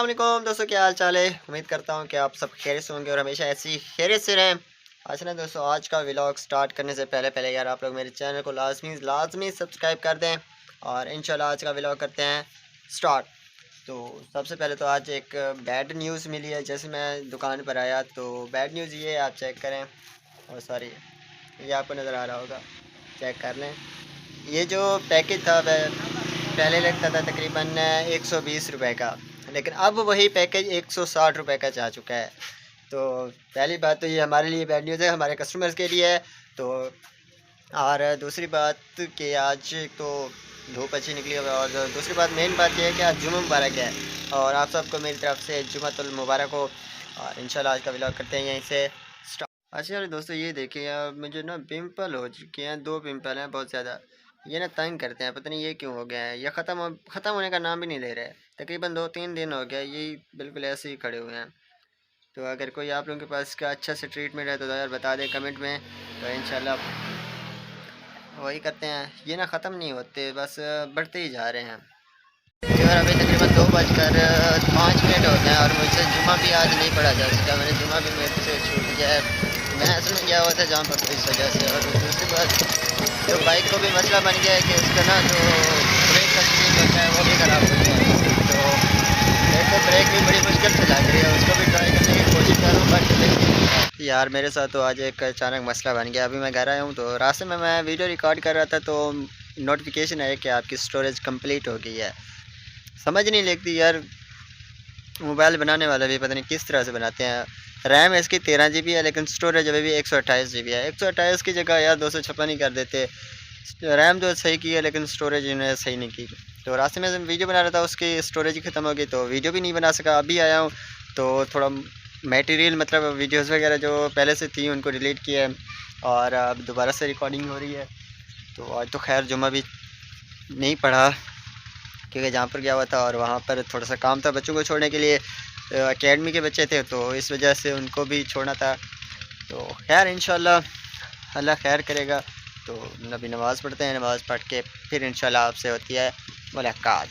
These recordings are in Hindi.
अस्सलाम वालेकुम दोस्तों, क्या हाल चाल है। उम्मीद करता हूँ कि आप सब खैरियत से होंगे और हमेशा ऐसी खैरियत से रहें। अच्छा ना दोस्तों, आज का व्लॉग स्टार्ट करने से पहले यार आप लोग मेरे चैनल को लाजमी सब्सक्राइब कर दें और इंशाल्लाह आज का व्लॉग करते हैं स्टार्ट। तो सबसे पहले तो आज एक बैड न्यूज़ मिली है। जैसे मैं दुकान पर आया तो बैड न्यूज़ ये है, आप चेक करें। और सॉरी, ये आपको नज़र आ रहा होगा, चेक कर लें। ये जो पैकेज था वह पहले लगता था तकरीबन 120 रुपए का, लेकिन अब वही पैकेज 160 रुपए का जा चुका है। तो पहली बात तो ये हमारे लिए बैड न्यूज़ है, हमारे कस्टमर्स के लिए है। तो और दूसरी बात कि आज तो धूप अच्छी निकली है, और दूसरी बात मेन बात यह है कि आज जुम्मा मुबारक है और आप सबको मेरी तरफ से जुम्मतुल मुबारक हो। और इंशाल्लाह आज का व्लॉग करते हैं यहीं से स्टार्ट। अच्छा यार दोस्तों, ये देखिए यार, मुझे ना पिंपल हो चुके हैं, 2 पिंपल हैं बहुत ज़्यादा। ये ना तंग करते हैं, पता नहीं ये क्यों हो गया है। ये ख़त्म होने का नाम भी नहीं ले रहे। तकरीबन 2-3 दिन हो गया, ये बिल्कुल ऐसे ही खड़े हुए हैं। तो अगर कोई आप लोगों के पास का अच्छा से ट्रीटमेंट है तो यार बता दें कमेंट में, तो इंशाल्लाह वही करते हैं। ये ना ख़त्म नहीं होते, बस बढ़ते ही जा रहे हैं। यार अभी तकरीबन 2:05 हो गए हैं और मुझसे जुम्मा भी आज नहीं पढ़ा जा सका। मैंने जुम्मा भी मेरे से छूट गया है। मैं असल में गया हुआ था जहाँ पर इस वजह से। और दूसरी बात, तो बाइक को भी मसला बन गया है कि उसका ना जो ब्रेक का सिस्टम होता है वो भी ख़राब हो गया है। तो मेरे को ब्रेक भी बड़ी मुश्किल से लग रही है, उसको भी ट्राई करने की कोशिश कर रहा हूँ, बट यार मेरे साथ तो आज एक अचानक मसला बन गया। अभी मैं घर आया हूँ तो रास्ते में मैं वीडियो रिकॉर्ड कर रहा था तो नोटिफिकेशन आया कि आपकी स्टोरेज कंप्लीट हो गई है। समझ नहीं लगती यार, मोबाइल बनाने वाले भी पता नहीं किस तरह से बनाते हैं। रैम इसकी 13 GB है, लेकिन स्टोरेज अभी भी 128 GB है। 128 की जगह यार 256 ही कर देते। रैम तो सही की है लेकिन स्टोरेज इन्होंने सही नहीं की। तो रास्ते में वीडियो बना रहा था, उसकी स्टोरेज ही ख़त्म हो गई तो वीडियो भी नहीं बना सका। अभी आया हूँ तो थोड़ा मटेरियल मतलब वीडियोज़ वगैरह जो पहले से थी उनको डिलीट किया है और अब दोबारा से रिकॉर्डिंग हो रही है। तो आज तो खैर जुम्मा भी नहीं पढ़ा क्योंकि जहाँ पर गया हुआ था और वहाँ पर थोड़ा सा काम था बच्चों को छोड़ने के लिए। एकेडमी के बच्चे थे तो इस वजह से उनको भी छोड़ना था। तो खैर इंशाल्लाह अल्लाह खैर करेगा। तो अभी नमाज़ पढ़ते हैं, नमाज़ पढ़ के फिर इंशाल्लाह आपसे होती है मुलाकात।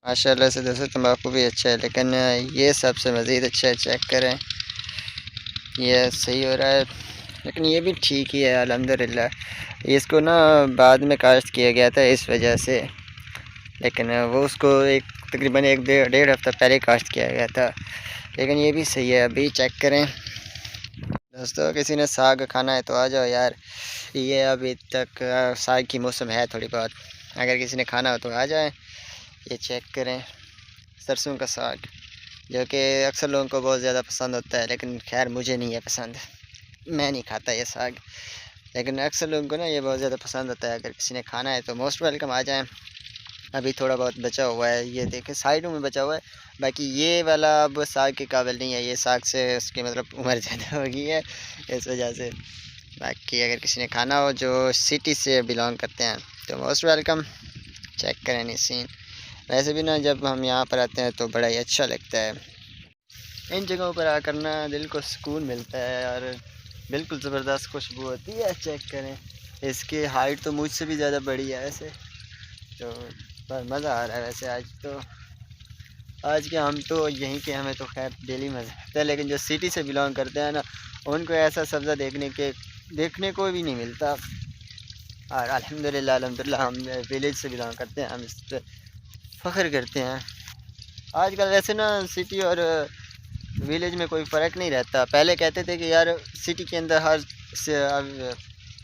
माशाल्लाह से दोस्तों, तम्बाकू भी अच्छा है लेकिन ये सबसे मज़ीद अच्छा है। चेक करें, ये सही हो रहा है लेकिन ये भी ठीक ही है अल्हम्दुलिल्लाह। इसको ना बाद में काश्त किया गया था इस वजह से, लेकिन वो उसको तकरीबन 1-1.5 हफ्ता पहले काश्त किया गया था। लेकिन ये भी सही है। अभी चेक करें दोस्तों, किसी ने साग खाना है तो आ जाओ यार। ये अभी तक साग की मौसम है थोड़ी बहुत, अगर किसी ने खाना हो तो आ जाए। ये चेक करें, सरसों का साग जो कि अक्सर लोगों को बहुत ज़्यादा पसंद होता है, लेकिन खैर मुझे नहीं है पसंद, मैं नहीं खाता ये साग। लेकिन अक्सर लोगों को ना ये बहुत ज़्यादा पसंद होता है। अगर किसी ने खाना है तो मोस्ट वेलकम, आ जाएं। अभी थोड़ा बहुत बचा हुआ है, ये देखें साइडों में बचा हुआ है। बाकी ये वाला अब साग के काबिल नहीं है, ये साग से उसकी मतलब उम्र ज़्यादा हो गई है इस वजह से। बाकी अगर किसी ने खाना हो जो सिटी से बिलोंग करते हैं तो मोस्ट वेलकम। चेक करें नहीं सीन। वैसे भी ना जब हम यहाँ पर आते हैं तो बड़ा ही अच्छा लगता है। इन जगहों पर आकर ना दिल को सुकून मिलता है और बिल्कुल ज़बरदस्त खुशबू होती है। चेक करें, इसकी हाइट तो मुझसे भी ज़्यादा बड़ी है वैसे, तो पर मज़ा आ रहा है। वैसे आज के हम तो यहीं के, हमें तो खैर डेली मज़ा आता है, लेकिन जो सिटी से बिलोंग करते हैं ना उनको ऐसा सब्ज़ा देखने को भी नहीं मिलता। और अल्हम्दुलिल्लाह हम विलेज से बिलोंग करते हैं, हम इस पर फ़ख्र करते हैं। आजकल वैसे ना सिटी और विलेज में कोई फ़र्क नहीं रहता। पहले कहते थे कि यार सिटी के अंदर हर से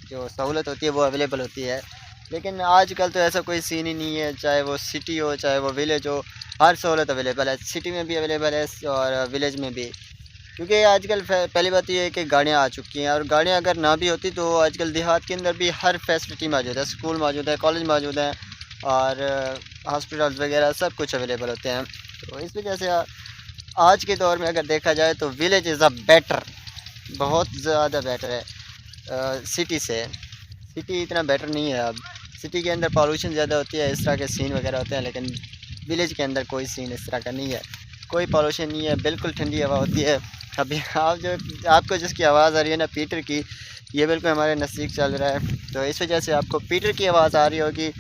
जो सहूलत होती है वो अवेलेबल होती है, लेकिन आजकल तो ऐसा कोई सीन ही नहीं है। चाहे वो सिटी हो चाहे वो विलेज हो, हर सहूलत अवेलेबल है। सिटी में भी अवेलेबल है और विलेज में भी, क्योंकि आजकल पहली बात ये है कि गाड़ियाँ आ चुकी हैं, और गाड़ियाँ अगर ना भी होती तो आजकल देहात के अंदर भी हर फैसिलिटी मौजूद है। स्कूल मौजूद है, कॉलेज मौजूद है और हॉस्पिटल्स वगैरह सब कुछ अवेलेबल होते हैं। तो इस वजह से आज के दौर में अगर देखा जाए तो विलेज इज़ अ बेटर, बहुत ज़्यादा बेटर है सिटी से। सिटी इतना बेटर नहीं है। अब सिटी के अंदर पॉल्यूशन ज़्यादा होती है, इस तरह के सीन वगैरह होते हैं, लेकिन विलेज के अंदर कोई सीन इस तरह का नहीं है, कोई पॉल्यूशन नहीं है, बिल्कुल ठंडी हवा होती है। अभी आपको जिसकी आवाज़ आ रही है ना पीटर की, ये बिल्कुल हमारे नज़दीक चल रहा है, तो इस वजह से आपको पीटर की आवाज़ आ रही होगी,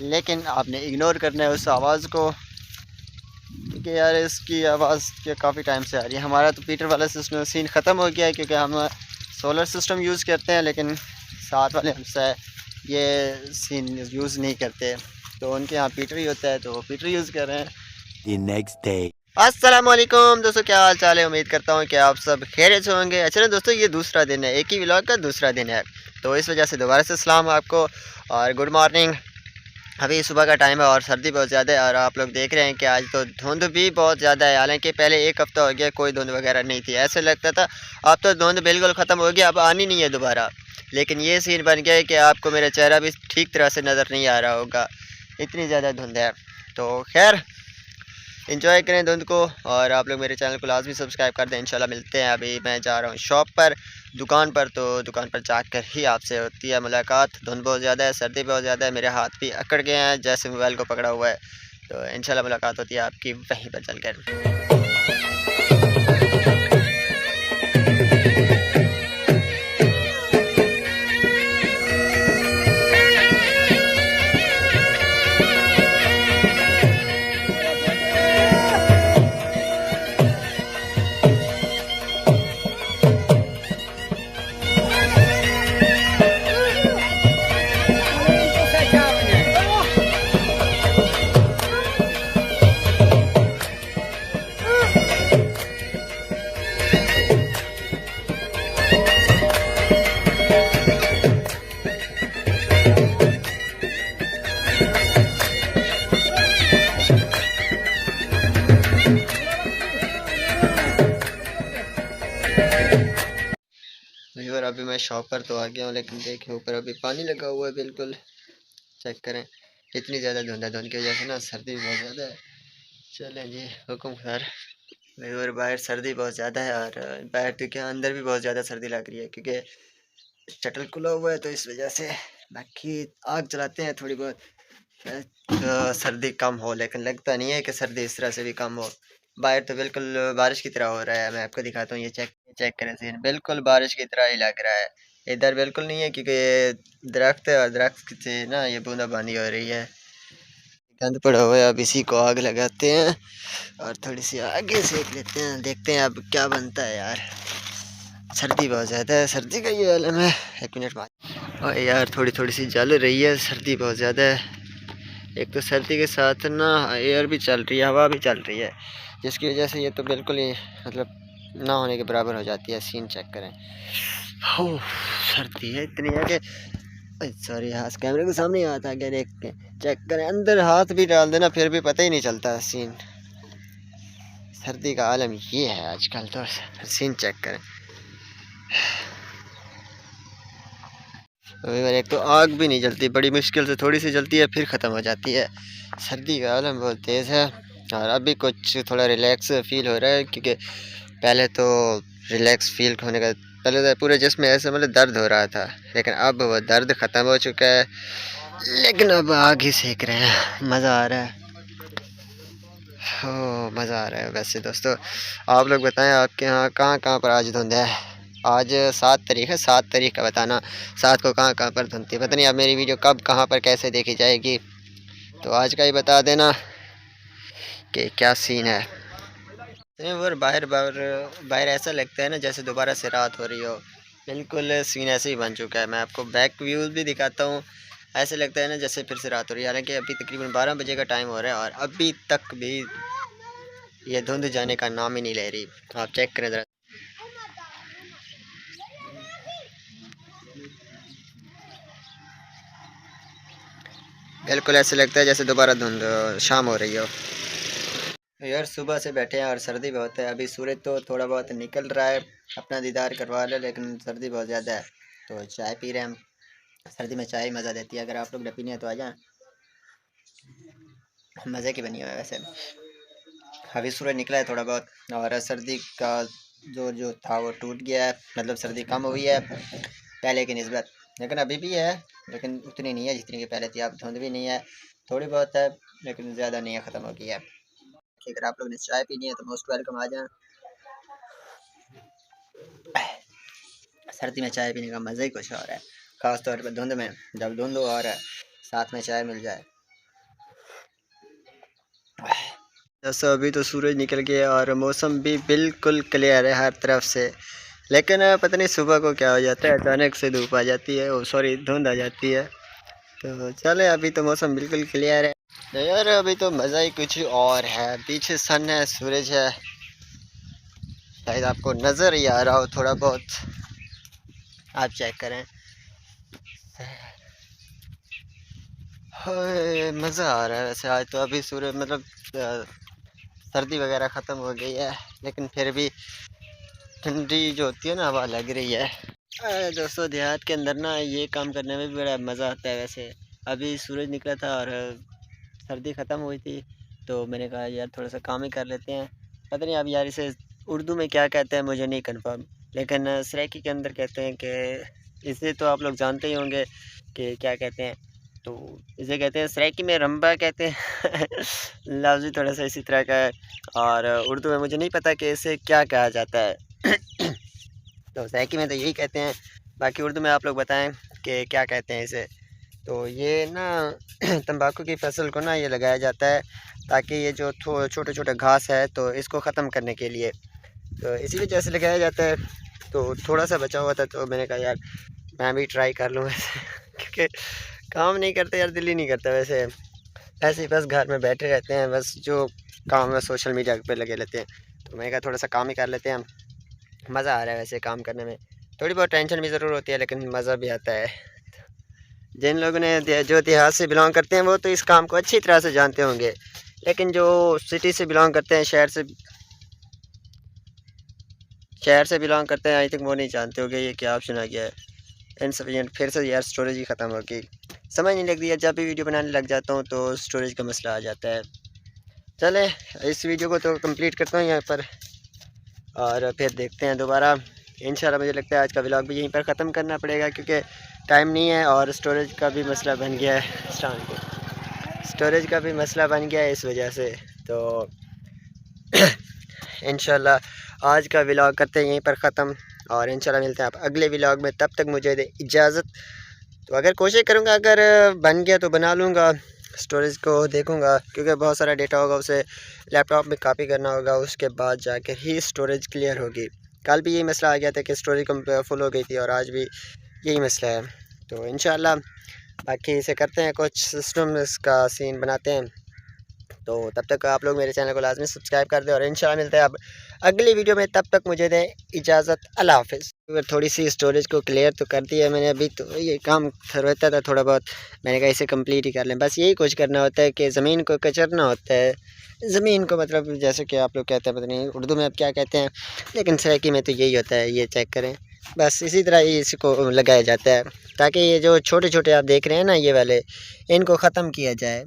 लेकिन आपने इग्नोर करना है उस आवाज़ को, क्योंकि यार इसकी आवाज़ के काफ़ी टाइम से आ रही है। हमारा तो पीटर वाला सिस्टम सीन ख़त्म हो गया है, क्योंकि हम सोलर सिस्टम यूज़ करते हैं, लेकिन साथ वाले हमसे ये सीन यूज़ नहीं करते, तो उनके यहाँ पीटर ही होता है तो वो पीटर यूज़ कर रहे हैं। The next day. अस्सलामुअलैकुम दोस्तों, क्या हाल चाल है? उम्मीद करता हूँ कि आप सब खैरियत से होंगे। अच्छा ना दोस्तों, ये दूसरा दिन है, एक ही व्लॉग का दूसरा दिन है, तो इस वजह से दोबारा से सलाम आपको और गुड मॉर्निंग। अभी सुबह का टाइम है और सर्दी बहुत ज़्यादा है, और आप लोग देख रहे हैं कि आज तो धुंध भी बहुत ज़्यादा है। हालांकि पहले एक हफ़्ता हो गया कोई धुंध वगैरह नहीं थी, ऐसे लगता था अब तो धुंध बिल्कुल ख़त्म हो गया, अब आनी नहीं है दोबारा। लेकिन ये सीन बन गया है कि आपको मेरा चेहरा भी ठीक तरह से नज़र नहीं आ रहा होगा, इतनी ज़्यादा धुंध है। तो खैर एंजॉय करें धुंध को, और आप लोग मेरे चैनल को लाजमी सब्सक्राइब कर दें। इंशाल्लाह मिलते हैं। अभी मैं जा रहा हूँ शॉप पर, दुकान पर, तो दुकान पर जाकर ही आपसे होती है मुलाकात। धुंध बहुत ज़्यादा है, सर्दी बहुत ज़्यादा है, मेरे हाथ भी अकड़ गए हैं जैसे मोबाइल को पकड़ा हुआ है, तो इंशाल्लाह मुलाकात होती है आपकी वहीं पर चलकर। और अभी मैं शॉप पर तो आ गया हूँ, लेकिन देखिए ऊपर अभी पानी लगा हुआ है, बिल्कुल चेक करें, इतनी ज़्यादा धुंध है। धुंध की वजह से ना सर्दी भी बहुत ज़्यादा है। चलें जी हुक्म खैर। और बाहर सर्दी बहुत ज़्यादा है, और बाहर तो क्या अंदर भी बहुत ज़्यादा सर्दी लग रही है, क्योंकि शटल खुला हुआ है, तो इस वजह से। बाकी आग जलाते हैं थोड़ी बहुत, शायद सर्दी कम हो, लेकिन लगता नहीं है कि सर्दी इस तरह से भी कम हो। बाहर तो बिल्कुल बारिश की तरह हो रहा है। मैं आपको दिखाता हूँ, ये चेक करें सीन, बिल्कुल बारिश की तरह ही लग रहा है। इधर बिल्कुल नहीं है, क्योंकि ये दरख्त है और दरख्त से ना ये बूंदाबांदी हो रही है। गंद पड़ा हुआ है, अब इसी को आग लगाते हैं और थोड़ी सी आगे सेक लेते हैं, देखते हैं अब क्या बनता है। यार सर्दी बहुत ज़्यादा है, सर्दी का ये आलम है। एक मिनट बाद, और यार थोड़ी थोड़ी सी जल रही है, सर्दी बहुत ज़्यादा है। एक तो सर्दी के साथ ना एयर भी चल रही है, हवा भी चल रही है, जिसकी वजह से ये तो बिल्कुल ही मतलब ना होने के बराबर हो जाती है। सीन चेक करें, हो सर्दी है इतनी है कि सॉरी, हाथ कैमरे के सामने हाथ आ गया, देख के चेक करें, अंदर हाथ भी डाल देना फिर भी पता ही नहीं चलता। सीन सर्दी का आलम ये है आजकल, तो सीन चेक करें। एक तो आग भी नहीं जलती, बड़ी मुश्किल से थोड़ी सी जलती है फिर ख़त्म हो जाती है। सर्दी का आलम बहुत तेज़ है, और अभी कुछ थोड़ा रिलैक्स फील हो रहा है, क्योंकि पहले तो रिलैक्स फील होने का पहले तो पूरे जिस्म में ऐसे मतलब दर्द हो रहा था, लेकिन अब वो दर्द ख़त्म हो चुका है। लेकिन अब आग ही सेक रहे हैं, मज़ा आ रहा है, हो मज़ा आ रहा है। वैसे दोस्तों आप लोग बताएं, आपके यहाँ कहाँ कहाँ पर आज धुंध है? आज 7 तारीख है, 7 तारीख का बताना 7 को कहाँ कहाँ पर धुंध थी। पता नहीं अब मेरी वीडियो कब कहाँ पर कैसे देखी जाएगी, तो आज का ही बता देना कि क्या सीन है। और बाहर बाहर बाहर ऐसा लगता है ना जैसे दोबारा से रात हो रही हो, बिल्कुल सीन ऐसे ही बन चुका है। मैं आपको बैक व्यूज़ भी दिखाता हूँ। ऐसे लगता है ना जैसे फिर से रात हो रही है, हालांकि अभी तकरीबन 12 बजे का टाइम हो रहा है और अभी तक भी ये धुंध जाने का नाम ही नहीं ले रही। आप चेक करें ज़रा। बिल्कुल ऐसे लगता है जैसे दोबारा धुंध शाम हो रही हो। यार सुबह से बैठे हैं और सर्दी बहुत है। अभी सूरज तो थोड़ा बहुत निकल रहा है, अपना दीदार करवा ले, लेकिन सर्दी बहुत ज़्यादा है तो चाय पी रहे हैं हम। सर्दी में चाय मज़ा देती है। अगर आप लोग न पीनी है तो आ जाएं, मज़े की बनी हुई है वैसे। अभी सूरज निकला है थोड़ा बहुत और सर्दी का जोर जो था वो टूट गया है, मतलब सर्दी कम हुई है पहले की निस्बत। लेकिन अभी भी है, लेकिन उतनी नहीं है जितनी कि पहले थी। अब धुंध भी नहीं है, थोड़ी बहुत है लेकिन ज़्यादा नहीं है, ख़त्म हो गई है। अगर आप लोग ने चाय पीनी है तो मोस्ट वेलकम, आ जाएं। सर्दी में चाय पीने का मज़ा ही कुछ और है, ख़ास तौर पर धुंध में। जब धुंध हो और साथ में चाय मिल जाए। दोस्तों अभी तो सूरज निकल गया और मौसम भी बिल्कुल क्लियर है हर तरफ से, लेकिन पता नहीं सुबह को क्या हो जाता है, अचानक से धूप आ जाती है, ओ सॉरी धुंध आ जाती है। तो चले, अभी तो मौसम बिल्कुल क्लियर है। तो यार अभी तो मज़ा ही कुछ और है। पीछे सन है, सूरज है, शायद आपको नज़र ही आ रहा हो थोड़ा बहुत, आप चेक करें। मज़ा आ रहा है वैसे आज तो। अभी सूरज मतलब सर्दी वगैरह ख़त्म हो गई है, लेकिन फिर भी ठंडी जो होती है ना हवा लग रही है। दोस्तों देहात के अंदर ना ये काम करने में भी बड़ा मज़ा आता है वैसे। अभी सूरज निकला था और सर्दी ख़त्म हुई थी तो मैंने कहा यार थोड़ा सा काम ही कर लेते हैं। पता नहीं अब यार इसे उर्दू में क्या कहते हैं मुझे नहीं कंफर्म, लेकिन सराइकी के अंदर कहते हैं कि इसे तो आप लोग जानते ही होंगे कि क्या कहते हैं। तो इसे कहते हैं सराइकी में रंबा कहते हैं। लफ्ज़ भी थोड़ा सा इसी तरह का है और उर्दू में मुझे नहीं पता कि इसे क्या कहा जाता है। तो सराइकी में तो यही कहते हैं, बाकी उर्दू में आप लोग बताएं कि क्या कहते हैं इसे। तो ये ना तंबाकू की फसल को ना ये लगाया जाता है ताकि ये जो छोटे छोटे घास है तो इसको ख़त्म करने के लिए, तो इसी वजह से लगाया जाता है। तो थोड़ा सा बचा हुआ था तो मैंने कहा यार मैं भी ट्राई कर लूँ वैसे। क्योंकि काम नहीं करते यार, दिल ही नहीं करता वैसे। ऐसे ही बस घर में बैठे रहते हैं, बस जो काम है सोशल मीडिया पे लगे रहते हैं। तो मैंने कहा थोड़ा सा काम ही कर लेते हैं हम। मज़ा आ रहा है वैसे काम करने में, थोड़ी बहुत टेंशन भी ज़रूर होती है लेकिन मज़ा भी आता है। जिन लोगों ने जो देहात से बिलोंग करते हैं वो तो इस काम को अच्छी तरह से जानते होंगे, लेकिन जो सिटी से बिलोंग करते हैं, शहर से बिलोंग करते हैं, आई थिंक वो नहीं जानते होंगे ये क्या ऑप्शन आ गया है। इनसफिशिएंट फिर से यार स्टोरेज ही ख़त्म हो गई, समझ नहीं लगती है। जब भी वीडियो बनाने लग जाता हूँ तो स्टोरेज का मसला आ जाता है। चले इस वीडियो को तो कंप्लीट करता हूँ यहाँ पर और फिर देखते हैं दोबारा इंशाल्लाह। मुझे लगता है आज का व्लॉग भी यहीं पर ख़त्म करना पड़ेगा क्योंकि टाइम नहीं है और स्टोरेज का भी मसला बन गया है। स्टोरेज का भी मसला बन गया है इस वजह से। तो इंशाल्लाह आज का व्लॉग करते हैं यहीं पर ख़त्म और इंशाल्लाह मिलते हैं आप अगले व्लॉग में। तब तक मुझे दे इजाज़त। तो अगर कोशिश करूँगा, अगर बन गया तो बना लूँगा, स्टोरेज को देखूँगा क्योंकि बहुत सारा डेटा होगा, उसे लैपटॉप में कॉपी करना होगा, उसके बाद जाकर ही स्टोरेज क्लियर होगी। कल भी यही मसला आ गया था कि स्टोरेज कम फुल हो गई थी और आज भी यही मसला है। तो इंशाल्लाह बाकी इसे करते हैं, कुछ सिस्टम इसका सीन बनाते हैं। तो तब तक आप लोग मेरे चैनल को लाजमी सब्सक्राइब कर दें और इंशाल्लाह मिलते हैं अब अगली वीडियो में। तब तक मुझे दें इजाज़त, अल्लाह हाफ़िज़। थोड़ी सी स्टोरेज को क्लियर तो कर दिया मैंने, अभी तो ये काम रहता था थोड़ा बहुत, मैंने कहा इसे कंप्लीट ही कर लें। बस यही कुछ करना होता है कि ज़मीन को कचरना होता है। ज़मीन को मतलब जैसे कि आप लोग कहते हैं, पता नहीं उर्दू में अब क्या कहते हैं, लेकिन सराइकी में तो यही होता है। ये चेक करें, बस इसी तरह ही इसको लगाया जाता है ताकि ये जो छोटे छोटे आप देख रहे हैं ना ये वाले, इनको ख़त्म किया जाए।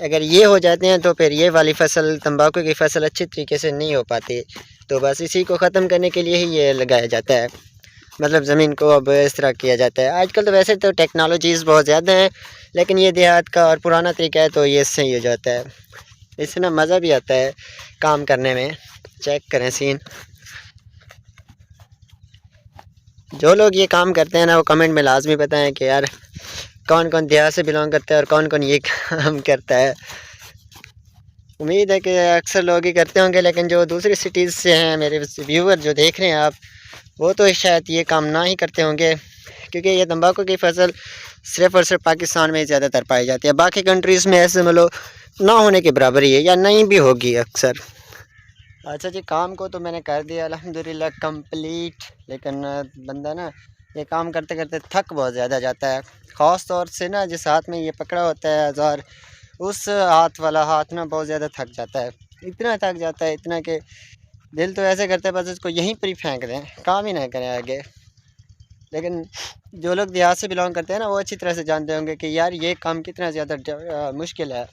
अगर ये हो जाते हैं तो फिर ये वाली फसल, तंबाकू की फसल अच्छी तरीके से नहीं हो पाती। तो बस इसी को ख़त्म करने के लिए ही ये लगाया जाता है, मतलब ज़मीन को अब इस तरह किया जाता है। आजकल तो वैसे तो टेक्नोलॉजीज़ बहुत ज़्यादा हैं, लेकिन ये देहात का और पुराना तरीका है तो ये सही हो जाता है। इससे ना मज़ा भी आता है काम करने में। चेक करें सीन। जो लोग ये काम करते हैं ना वो कमेंट में लाजमी बताएं कि यार कौन कौन देहात से बिलोंग करता है और कौन कौन ये काम करता है। उम्मीद है कि अक्सर लोग ही करते होंगे, लेकिन जो दूसरी सिटीज़ से हैं मेरे व्यूवर जो देख रहे हैं आप, वो तो शायद ये काम ना ही करते होंगे, क्योंकि ये तंबाकू की फसल सिर्फ़ और सिर्फ पाकिस्तान में ही ज़्यादातर पाई जाती है। बाकी कंट्रीज़ में ऐसे मतलब ना होने के बराबर ही है या नहीं भी होगी अक्सर। अच्छा जी, काम को तो मैंने कर दिया अल्हम्दुलिल्लाह कंप्लीट, लेकिन बंदा ना ये काम करते करते थक बहुत ज़्यादा जाता है। ख़ास तौर से ना जिस हाथ में ये पकड़ा होता है औज़ार, उस हाथ वाला हाथ ना बहुत ज़्यादा थक जाता है। इतना थक जाता है, इतना कि दिल तो ऐसे करता है बस इसको यहीं पर ही फेंक दें, काम ही ना करें आगे। लेकिन जो लोग देहात से बिलोंग करते हैं ना, वो अच्छी तरह से जानते होंगे कि यार ये काम कितना ज़्यादा मुश्किल है।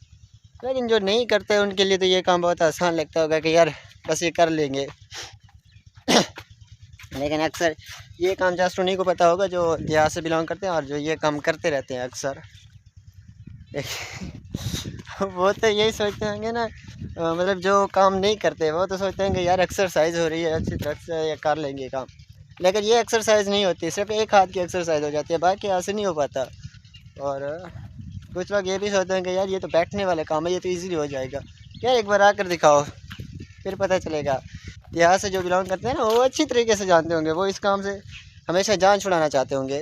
लेकिन जो नहीं करते उनके लिए तो ये काम बहुत आसान लगता होगा कि यार बस ये कर लेंगे। लेकिन अक्सर ये काम जस्ट उन्हीं को पता होगा जो देहात से बिलोंग करते हैं और जो ये काम करते रहते हैं अक्सर। वो तो यही सोचते होंगे ना, मतलब जो काम नहीं करते वो तो सोचते हैं कि यार एक्सरसाइज हो रही है अच्छी तरह से, ये कर लेंगे काम। लेकिन ये एक्सरसाइज नहीं होती, सिर्फ एक हाथ की एक्सरसाइज हो जाती है, बाकी हाथ से नहीं हो पाता। और कुछ लोग ये भी सोचते हैं कि यार ये तो बैठने वाला काम है, ये तो इजीली हो जाएगा। यार एक बार आकर दिखाओ, फिर पता चलेगा। यहाँ से जो बिलोंग करते हैं ना, वो अच्छी तरीके से जानते होंगे, वो इस काम से हमेशा जान छुड़ाना चाहते होंगे।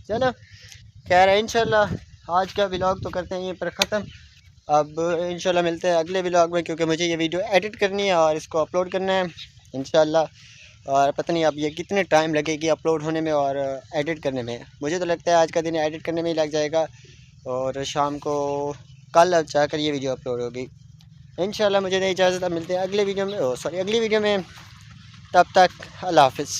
चलो खैर है, इंशाल्लाह आज का व्लॉग तो करते हैं ये पर ख़त्म। अब इंशाल्लाह मिलते हैं अगले व्लॉग में, क्योंकि मुझे ये वीडियो एडिट करनी है और इसको अपलोड करना है इंशाल्लाह। और पता नहीं अब ये कितने टाइम लगेगी अपलोड होने में और एडिट करने में। मुझे तो लगता है आज का दिन एडिट करने में ही लग जाएगा और शाम को कल अब जाकर ये वीडियो अपलोड होगी इंशाल्लाह। मुझे नहीं इजाज़त, अब मिलते हैं अगले वीडियो में, अगली वीडियो में। तब तक अल्लाह हाफ़िज़।